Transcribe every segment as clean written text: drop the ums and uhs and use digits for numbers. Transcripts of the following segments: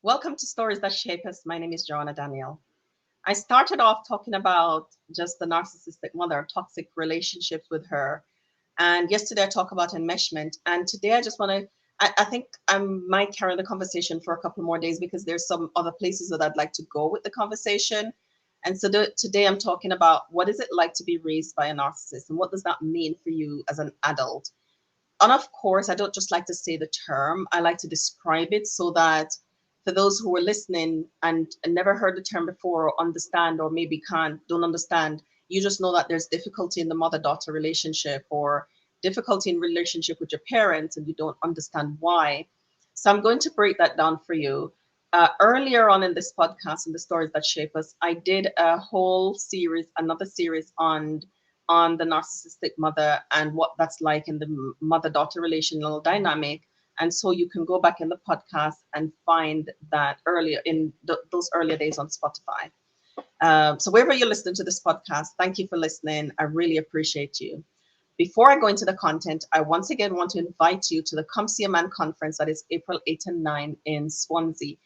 Welcome to Stories That Shape Us. My name is Joanna Daniel. I started off talking about just the narcissistic mother, toxic relationships with her. And yesterday I talked about enmeshment. And today I just want to, I think I might carry the conversation for a couple more days because there's some other places that I'd like to go with the conversation. And so today I'm talking about what is it like to be raised by a narcissist and what does that mean for you as an adult? And of course, I don't just like to say the term, I like to describe it so that for those who are listening and never heard the term before or understand or maybe don't understand, you just know that there's difficulty in the mother-daughter relationship or difficulty in relationship with your parents and you don't understand why. So I'm going to break that down for you. Earlier on in this podcast, in the Stories That Shape Us, I did a whole series, another series on the narcissistic mother and what that's like in the mother-daughter relational dynamic. And so you can go back in the podcast and find that earlier in those earlier days on Spotify. So wherever you're listening to this podcast, thank you for listening. I really appreciate you. Before I go into the content, I once again want to invite you to the Come See a Man conference that is April 8 and 9 in Swansea.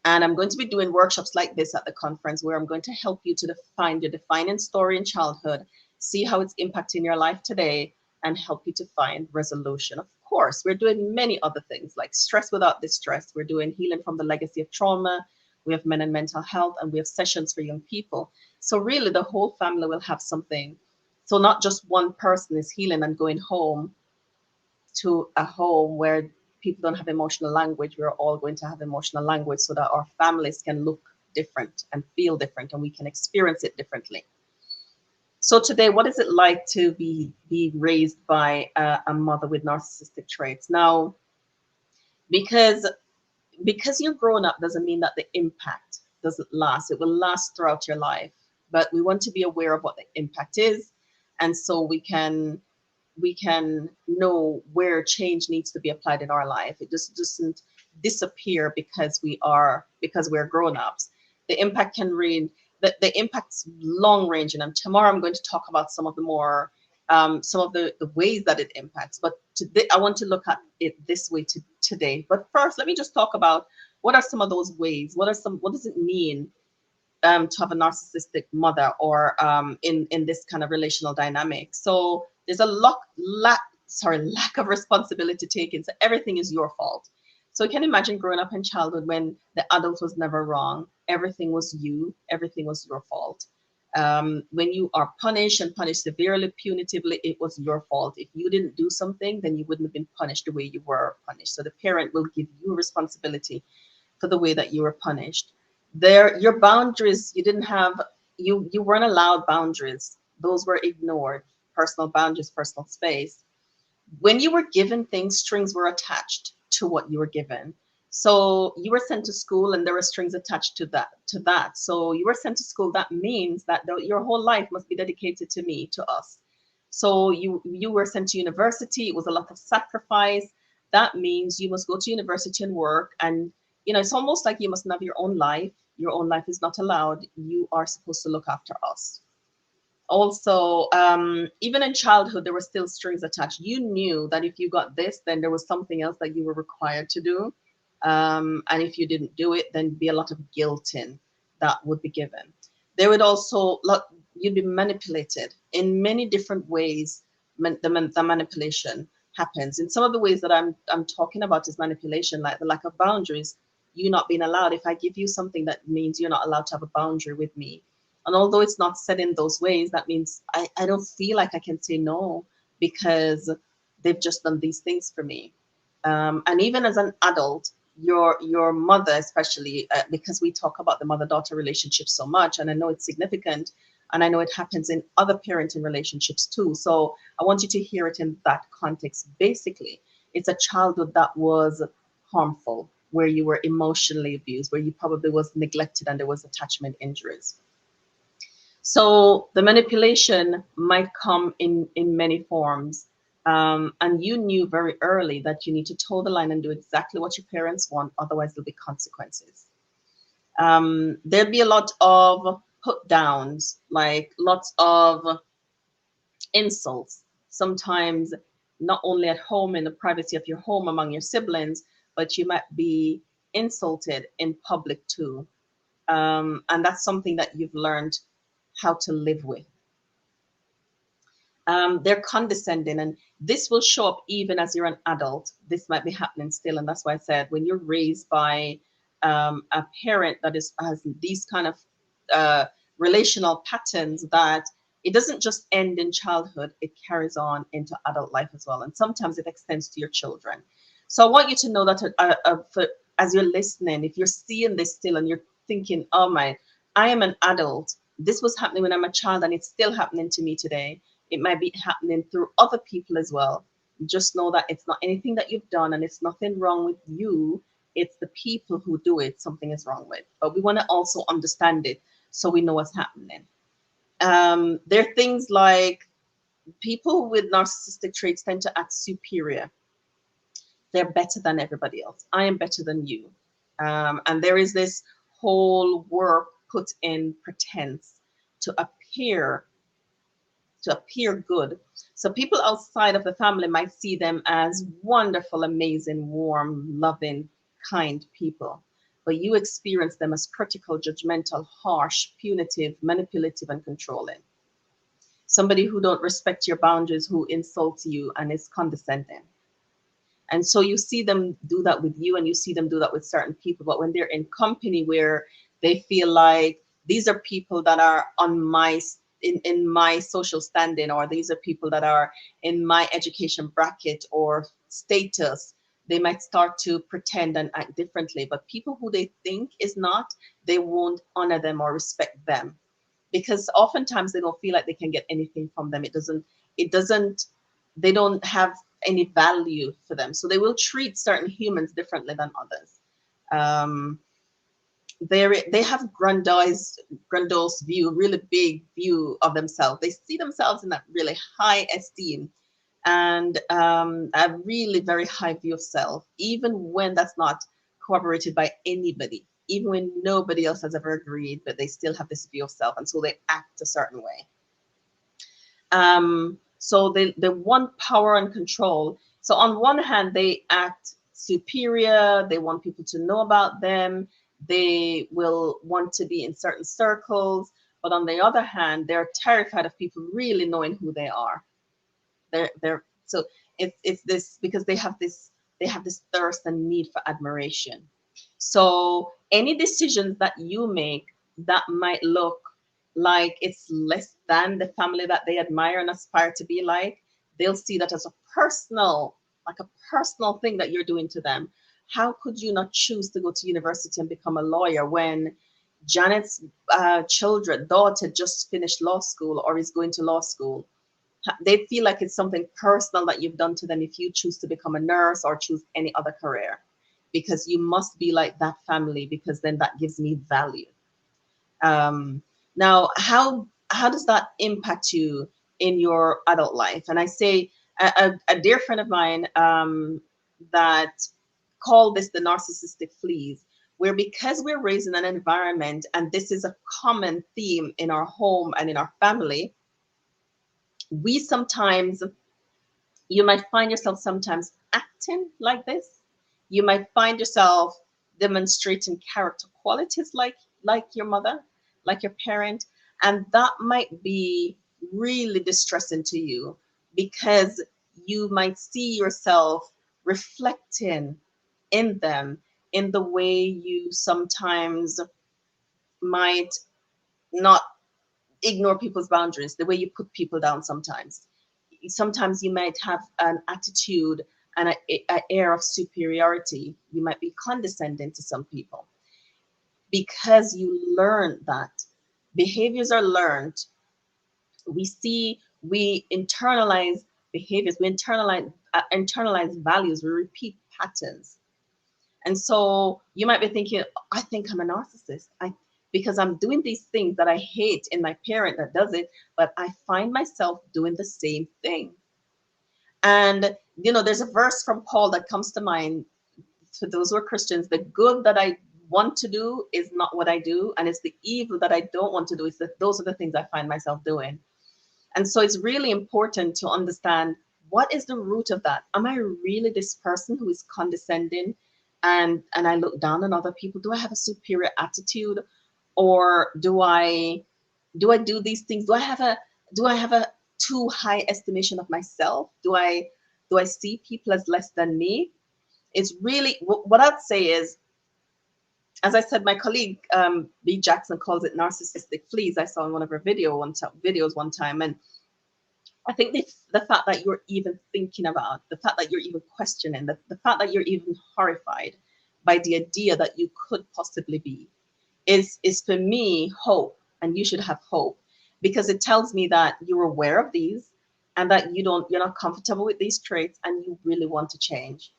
And I'm going to be doing workshops like this at the conference where I'm going to help you to find your defining story in childhood, see how it's impacting your life today, and help you to find resolution. Of course, we're doing many other things like stress without distress. We're doing healing from the legacy of trauma. We have men and mental health, and we have sessions for young people. So really, the whole family will have something. So not just one person is healing and going home to a home where people don't have emotional language. We're all going to have emotional language so that our families can look different and feel different and we can experience it differently. So today, what is it like to be raised by a mother with narcissistic traits? Now, because you're grown up doesn't mean that the impact doesn't last. It will last throughout your life, but we want to be aware of what the impact is, and so we can know where change needs to be applied in our life. It just doesn't disappear because we're grown-ups. The impact can read the impact's long ranging, and tomorrow I'm going to talk about some of the more some of the ways that it impacts. But today I want to look at it this way today. But first, let me just talk about what are some of those ways. What does it mean to have a narcissistic mother or in this kind of relational dynamic? So there's a lack of responsibility taken. So everything is your fault. So you can imagine growing up in childhood when the adult was never wrong. Everything was you. Everything was your fault. When you are punished and punished severely, punitively, it was your fault. If you didn't do something, then you wouldn't have been punished the way you were punished. So the parent will give you responsibility for the way that you were punished. Your boundaries, you weren't allowed boundaries. Those were ignored. Personal boundaries, personal space. When you were given things, strings were attached to what you were given. So you were sent to school and there were strings attached to that. So you were sent to school. That means that your whole life must be dedicated to me, to us. So you were sent to university. It was a lot of sacrifice. That means you must go to university and work. And it's almost like you must have your own life. Your own life is not allowed. You are supposed to look after us. Also, even in childhood, there were still strings attached. You knew that if you got this, then there was something else that you were required to do. And if you didn't do it, then be a lot of guilting that would be given. There would also, you'd be manipulated in many different ways. The manipulation happens. In some of the ways that I'm talking about is manipulation, like the lack of boundaries, you not being allowed. If I give you something, that means you're not allowed to have a boundary with me. And although it's not said in those ways, that means I don't feel like I can say no because they've just done these things for me. And even as an adult, your mother, especially because we talk about the mother-daughter relationship so much, and I know it's significant, and I know it happens in other parenting relationships too. So I want you to hear it in that context. Basically, it's a childhood that was harmful, where you were emotionally abused, where you probably was neglected and there was attachment injuries. So the manipulation might come in many forms. And you knew very early that you need to toe the line and do exactly what your parents want, otherwise there'll be consequences. There'd be a lot of put downs, like lots of insults, sometimes not only at home in the privacy of your home among your siblings, but you might be insulted in public too. And that's something that you've learned how to live with. They're condescending, and this will show up even as you're an adult. This might be happening still, and that's why I said when you're raised by a parent that is has these kind of uh, relational patterns, that it doesn't just end in childhood; it carries on into adult life as well, and sometimes it extends to your children. So I want you to know that as you're listening, if you're seeing this still and you're thinking, "Oh my, I am an adult. This was happening when I'm a child, and it's still happening to me today." It might be happening through other people as well. Just know that it's not anything that you've done and it's nothing wrong with you. It's the people who do it, something is wrong with. But we want to also understand it so we know what's happening. There are things like people with narcissistic traits tend to act superior. They're better than everybody else. I am better than you. And there is this whole work put in pretense to appear good. So people outside of the family might see them as wonderful, amazing, warm, loving, kind people. But you experience them as critical, judgmental, harsh, punitive, manipulative, and controlling. Somebody who don't respect your boundaries, who insults you and is condescending. And so you see them do that with you and you see them do that with certain people. But when they're in company where they feel like these are people that are on in my social standing, or these are people that are in my education bracket or status, they might start to pretend and act differently. But people who they think is not, they won't honor them or respect them, because oftentimes they don't feel like they can get anything from them. It doesn't they don't have any value for them, so they will treat certain humans differently than others. um, they have grandiose view, really big view of themselves. They see themselves in that really high esteem, and a really very high view of self, even when that's not corroborated by anybody, even when nobody else has ever agreed, but they still have this view of self, and so they act a certain way. So they want power and control. So on one hand, they act superior. They want people to know about them. They will want to be in certain circles. But on the other hand, they're terrified of people really knowing who they are. They're so it's this, because they have this thirst and need for admiration. So any decisions that you make that might look like it's less than the family that they admire and aspire to be like, they'll see that as a personal, like a personal thing that you're doing to them. How could you not choose to go to university and become a lawyer when Janet's daughter just finished law school or is going to law school? They feel like it's something personal that you've done to them if you choose to become a nurse or choose any other career, because you must be like that family, because then that gives me value. Now, how does that impact you in your adult life? And I say, a dear friend of mine that called this the narcissistic fleas, where because we're raised in an environment, and this is a common theme in our home and in our family, we sometimes, you might find yourself sometimes acting like this. You might find yourself demonstrating character qualities like your mother, like your parent, and that might be really distressing to you, because you might see yourself reflecting in them, in the way you sometimes might not ignore people's boundaries, the way you put people down sometimes. Sometimes you might have an attitude and an air of superiority. You might be condescending to some people because you learn that. Behaviors are learned. We internalize behaviors, we internalize values, we repeat patterns. And so you might be thinking, I think I'm a narcissist. Because I'm doing these things that I hate in my parent that does it, but I find myself doing the same thing. And there's a verse from Paul that comes to mind for those who are Christians. The good that I want to do is not what I do, and it's the evil that I don't want to do. It's that those are the things I find myself doing. And so it's really important to understand, what is the root of that? Am I really this person who is condescending and I look down on other people? Do I have a superior attitude, or do these things? Do I have a too high estimation of myself? Do I see people as less than me? It's really what I'd say is, as I said, my colleague B. Jackson calls it narcissistic fleas. I saw in one of her videos one time, and I think the fact that you're even thinking about, the fact that you're even questioning, the fact that you're even horrified by the idea that you could possibly be is for me hope, and you should have hope, because it tells me that you're aware of these, and that you're not comfortable with these traits, and you really want to change.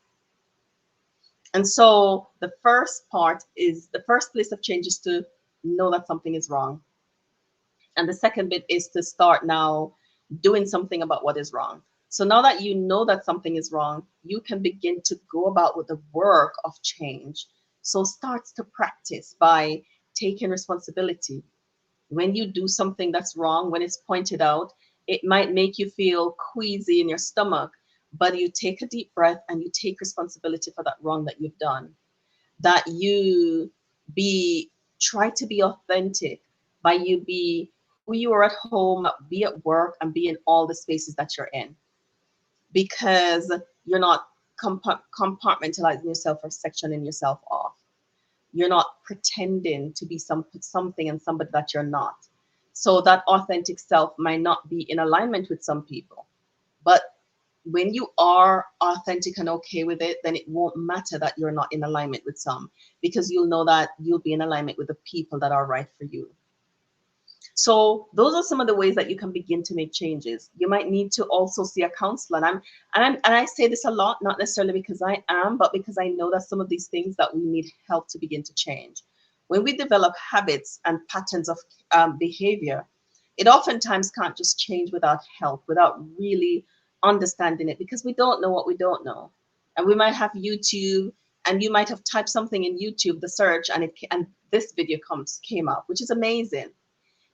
And so the first place of change is to know that something is wrong. And the second bit is to start now doing something about what is wrong. So now that you know that something is wrong, you can begin to go about with the work of change. So start to practice by taking responsibility. When you do something that's wrong, when it's pointed out, it might make you feel queasy in your stomach, but you take a deep breath and you take responsibility for that wrong that you've done. That you be try to be authentic, by you be who you are at home, be at work, and be in all the spaces that you're in, because you're not compartmentalizing yourself or sectioning yourself off. You're not pretending to be something and somebody that you're not. So that authentic self might not be in alignment with some people, but when you are authentic and okay with it, then it won't matter that you're not in alignment with some, because you'll know that you'll be in alignment with the people that are right for you. So those are some of the ways that you can begin to make changes. You might need to also see a counselor. And I say this a lot, not necessarily because I am, but because I know that some of these things that we need help to begin to change. When we develop habits and patterns of behavior, it oftentimes can't just change without help, without really understanding it, because we don't know what we don't know. And we might have YouTube, and you might have typed something in YouTube, the search, and this video came up, which is amazing.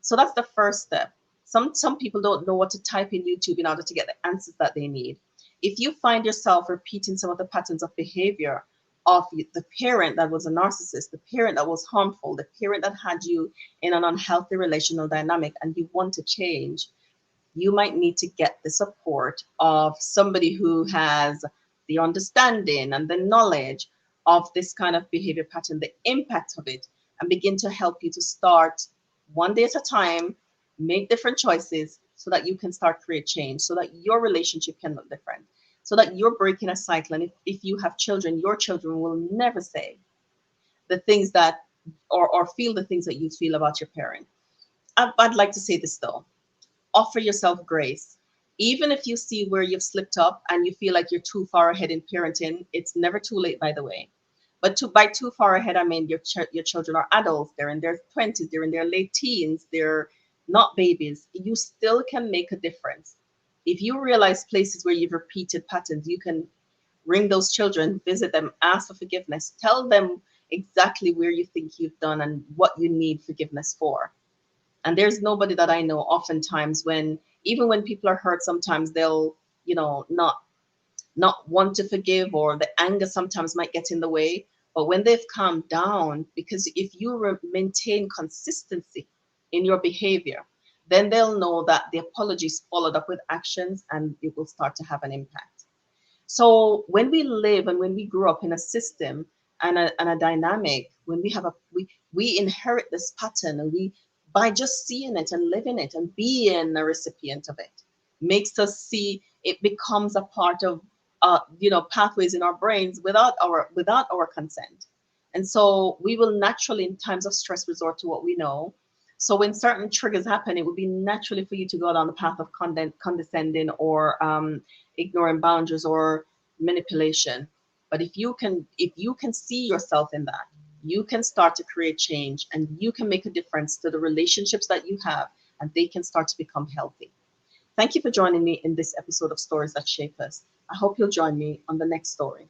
So that's the first step. Some people don't know what to type in YouTube in order to get the answers that they need. If you find yourself repeating some of the patterns of behavior of the parent that was a narcissist, the parent that was harmful, the parent that had you in an unhealthy relational dynamic, and you want to change, you might need to get the support of somebody who has the understanding and the knowledge of this kind of behavior pattern, the impact of it, and begin to help you to start one day at a time, make different choices so that you can start create change, so that your relationship can look different, so that you're breaking a cycle. And if you have children, your children will never say the things that, or feel the things that you feel about your parent. I'd like to say this though: offer yourself grace. Even if you see where you've slipped up and you feel like you're too far ahead in parenting, it's never too late, by the way. But by too far ahead, I mean your children are adults. They're in their 20s, they're in their late teens, they're not babies. You still can make a difference. If you realize places where you've repeated patterns, you can ring those children, visit them, ask for forgiveness, tell them exactly where you think you've done and what you need forgiveness for. And there's nobody that I know, oftentimes, when even when people are hurt, sometimes they'll, not want to forgive, or the anger sometimes might get in the way. But when they've calmed down, because if you maintain consistency in your behavior, then they'll know that the apologies followed up with actions, and it will start to have an impact. So when we live and when we grow up in a system and a dynamic, when we inherit this pattern, and we, by just seeing it and living it and being a recipient of it, makes us see it becomes a part of pathways in our brains without our consent. And so we will naturally, in times of stress, resort to what we know. So when certain triggers happen, it would be naturally for you to go down the path of condescending, or ignoring boundaries, or manipulation. But if you can see yourself in that, you can start to create change, and you can make a difference to the relationships that you have, and they can start to become healthy. Thank you for joining me in this episode of Stories That Shape Us. I hope you'll join me on the next story.